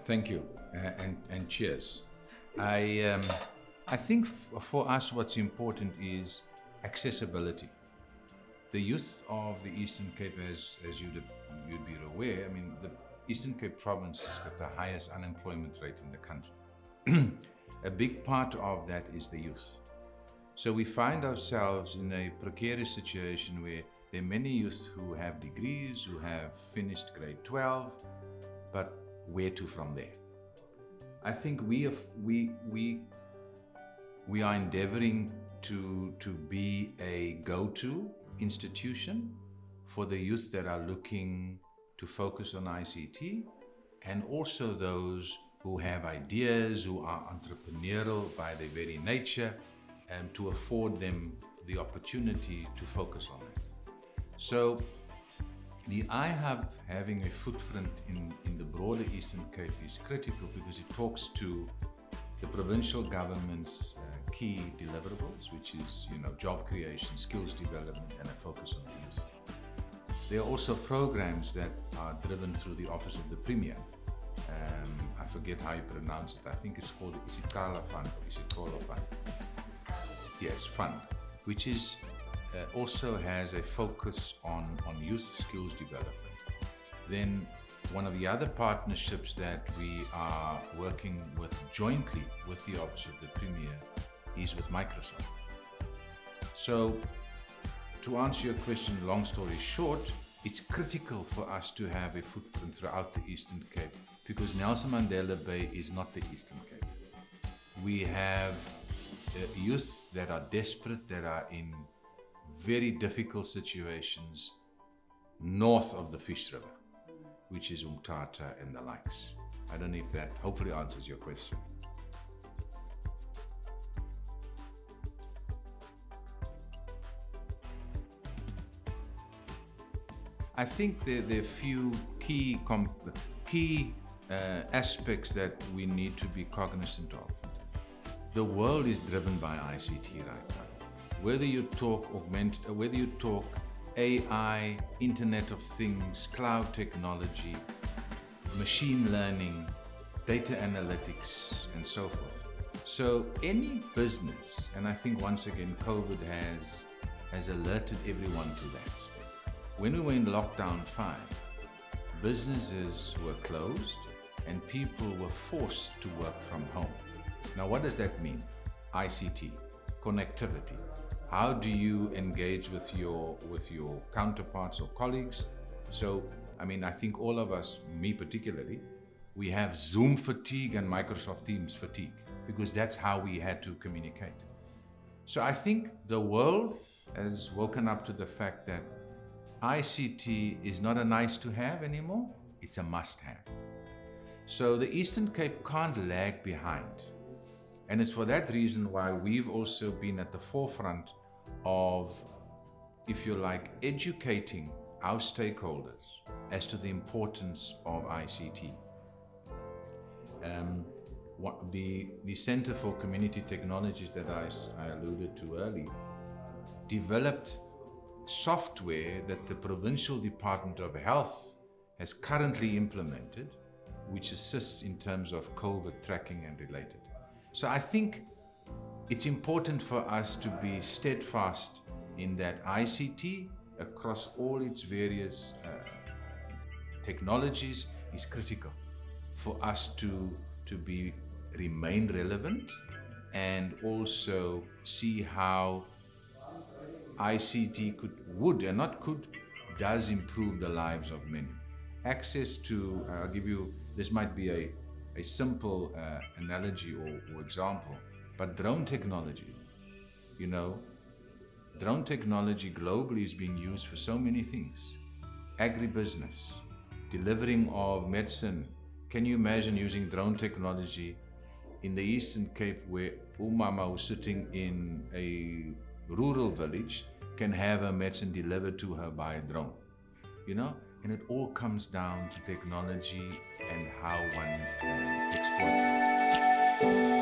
Thank you, and cheers. I think for us, what's important is accessibility. The youth of the Eastern Cape, as you'd be aware, I mean, the Eastern Cape province has got the highest unemployment rate in the country. A big part of that is the youth. So we find ourselves in a precarious situation where there are many youth who have degrees, who have finished grade 12, but where to from there? I think we are endeavoring to be a go-to institution for the youth that are looking to focus on ICT, and also those who have ideas, who are entrepreneurial by their very nature, and to afford them the opportunity to focus on it. So the iHUB having a footprint in the broader Eastern Cape is critical because it talks to the provincial government's key deliverables, which is, job creation, skills development, and a focus on the youth. There are also programs that are driven through the Office of the Premier. I forget how you pronounce it. I think it's called the Isikala Fund, or Isikola Fund. Yes, fund, which is also has a focus on youth skills development. Then one of the other partnerships that we are working with jointly with the Office of the Premier is with Microsoft. So to answer your question, long story short, it's critical for us to have a footprint throughout the Eastern Cape because Nelson Mandela Bay is not the Eastern Cape. We have youth that are desperate, that are in very difficult situations north of the Fish River, which is Umtata and the likes. I don't know if that hopefully answers your question. I think there are a few key aspects that we need to be cognizant of. The world is driven by ICT right now. Whether you talk AI, Internet of Things, cloud technology, machine learning, data analytics, and so forth. So any business, and I think once again COVID has alerted everyone to that. When we were in lockdown 5, businesses were closed and people were forced to work from home. Now, what does that mean? ICT, connectivity. How do you engage with your counterparts or colleagues? So, I think all of us, me particularly, we have Zoom fatigue and Microsoft Teams fatigue because that's how we had to communicate. So I think the world has woken up to the fact that ICT is not a nice to have anymore, it's a must have. So the Eastern Cape can't lag behind. And it's for that reason why we've also been at the forefront of, if you like, educating our stakeholders as to the importance of ICT. The Center for Community Technologies that I alluded to earlier developed software that the Provincial Department of Health has currently implemented, which assists in terms of COVID tracking and related. So I think it's important for us to be steadfast in that ICT across all its various technologies is critical for us to remain relevant and also see how ICT does improve the lives of many. Access to, I'll give you, this might be a simple analogy or example, but drone technology, drone technology globally is being used for so many things. Agribusiness, delivering of medicine. Can you imagine using drone technology in the Eastern Cape where Umama who's sitting in a rural village can have her medicine delivered to her by a drone, and it all comes down to technology and how one exploits it.